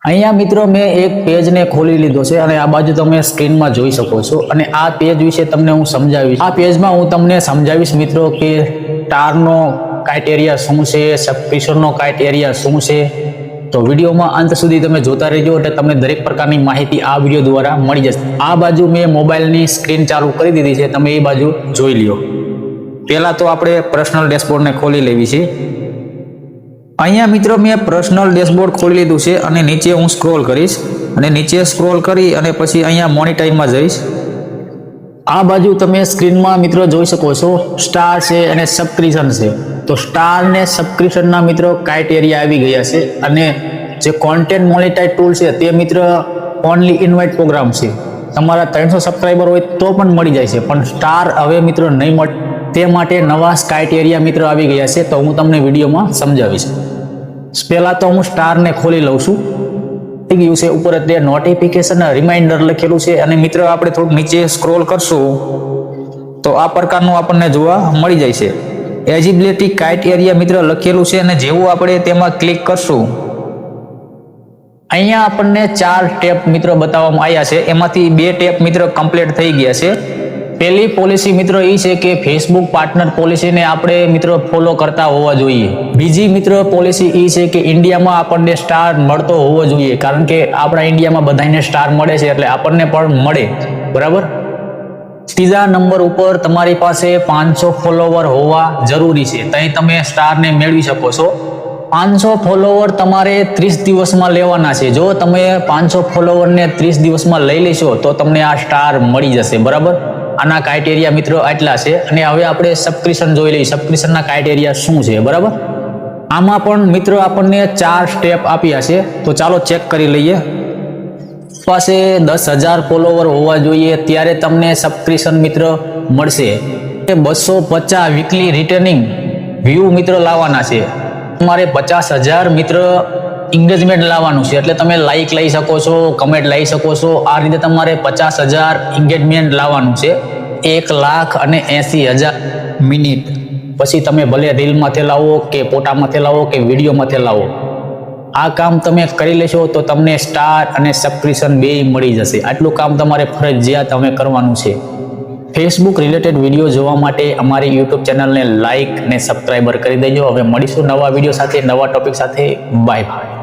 અહીંયા મિત્રો મેં એક પેજને ખોલી લીધો છે અને આ બાજુ તમે સ્ક્રીનમાં જોઈ શકો છો અને આ પેજ વિશે તમને હું સમજાવીશ. આ પેજમાં હું તમને સમજાવીશ મિત્રો કે સ્ટારનો ક્રાઇટેરિયા શું છે, સબસ્ક્રિપ્શનનો ક્રાઇટેરિયા શું છે. તો વિડીયોમાં અંત સુધી તમે જોતા રહેજો એટલે તમને દરેક પ્રકારની માહિતી આ વિડીયો દ્વારા મળી જશે. આ બાજુ મેં મોબાઈલની સ્ક્રીન ચાલુ કરી દીધી છે, તમે એ બાજુ જોઈ લ્યો. પહેલાં તો આપણે પર્સનલ ડેશબોર્ડને ખોલી લેવી છે. અહીંયા મિત્રો મેં પર્સનલ ડેશબોર્ડ ખોલી લીધું છે અને નીચે હું સ્ક્રોલ કરીશ અને નીચે સ્ક્રોલ કરી અને પછી અહીંયા મોનિટાઈઝમાં જઈશ. આ બાજુ તમે સ્ક્રીનમાં મિત્રો જોઈ શકો છો સ્ટાર છે અને સબસ્ક્રિપ્શન છે. તો સ્ટાર ને સબસ્ક્રિપ્શનના મિત્રો ક્રાઇટેરિયા આવી ગયા છે અને જે કોન્ટેન્ટ મોનેટાઇઝ ટૂલ છે તે મિત્ર ઓનલી ઇન્વાઇટ પ્રોગ્રામ છે. તમારા 300 સબસ્ક્રાઈબર હોય તો પણ મળી જાય છે, પણ સ્ટાર હવે મિત્રો નહીં મળે. તે માટે નવા ક્રાઇટેરિયા મિત્રો આવી ગયા છે, તો હું તમને વિડીયોમાં સમજાવીશ. પહેલાં તો હું સ્ટારને ખોલી લઉં છું. થઈ ગયું છે, ઉપર તે નોટિફિકેશન રિમાઇન્ડર લખેલું છે અને મિત્રો આપણે થોડુંક નીચે સ્ક્રોલ કરશું તો આ પ્રકારનું આપણને જોવા મળી જાય છે. એલિજિબિલિટી ક્રાઇટેરિયા મિત્રો લખેલું છે અને જેવું આપણે તેમાં ક્લિક કરશું અહીંયા આપણને 4 ટેપ મિત્રો બતાવવામાં આવ્યા છે. એમાંથી 2 ટેપ મિત્રો કમ્પ્લીટ થઈ ગયા છે. પહેલી પોલિસી મિત્રો એ છે કે ફેસબુક પાર્ટનર પોલિસીને આપણે મિત્રો ફોલો કરતા હોવા જોઈએ. બીજી મિત્રો પોલિસી એ છે કે ઇન્ડિયામાં આપણને સ્ટાર મળતો હોવો જોઈએ, કારણ કે આપણા ઇન્ડિયામાં બધાને સ્ટાર મળે છે એટલે આપણને પણ મળે, બરાબર. ત્રીજા નંબર ઉપર તમારી પાસે 500 ફોલોવર હોવા જરૂરી છે, ત્યાં તમે સ્ટારને મેળવી શકો છો. 500 ફોલોવર તમારે 30 દિવસમાં લેવાના છે. જો તમે 500 ફોલોવરને 30 દિવસમાં લઈ લેશો તો તમને આ સ્ટાર મળી જશે, બરાબર. આના ક્રાઇટેરિયા મિત્રો આટલા છે. અને હવે આપણે સબસ્ક્રિપ્શન જોઈ લઈએ, સબસ્ક્રિપ્શનના ક્રાઇટેરિયા શું છે, બરાબર. આમાં પણ મિત્રો આપણને 4 સ્ટેપ આપ્યા છે, તો ચાલો ચેક કરી લઈએ. પાસે 10,000 ફોલોવર હોવા જોઈએ ત્યારે તમને સબસ્ક્રિપ્શન મિત્ર મળશે. 250 વીકલી રિટર્નિંગ વ્યૂ મિત્રો લાવવાના છે. તમારે 50,000 મિત્ર એન્ગેજમેન્ટ લાવવાનું છે, એટલે તમે લાઈક લઈ શકો છો, કમેન્ટ લઈ શકો છો. આ રીતે તમારે 50,000 એન્ગેજમેન્ટ લાવવાનું છે. 1,80,000 મિનિટ પછી તમે ભલે રીલમાંથી લાવો કે ફોટામાંથી લાવો કે વિડીયોમાંથી લાવો, આ કામ તમે કરી લેશો તો તમને સ્ટાર અને સબસ્ક્રિપ્શન બેય મળી જશે. આટલું કામ તમારે ફરજિયાત તમે કરવાનું છે. ફેસબુક રિલેટેડ વિડીયો જોવા માટે અમારી યુટ્યુબ ચેનલને લાઇક અને સબસ્ક્રાઈબર કરી દેજો. હવે મળીશું નવા વિડીયો સાથે, નવા ટોપિક સાથે. Bye bye.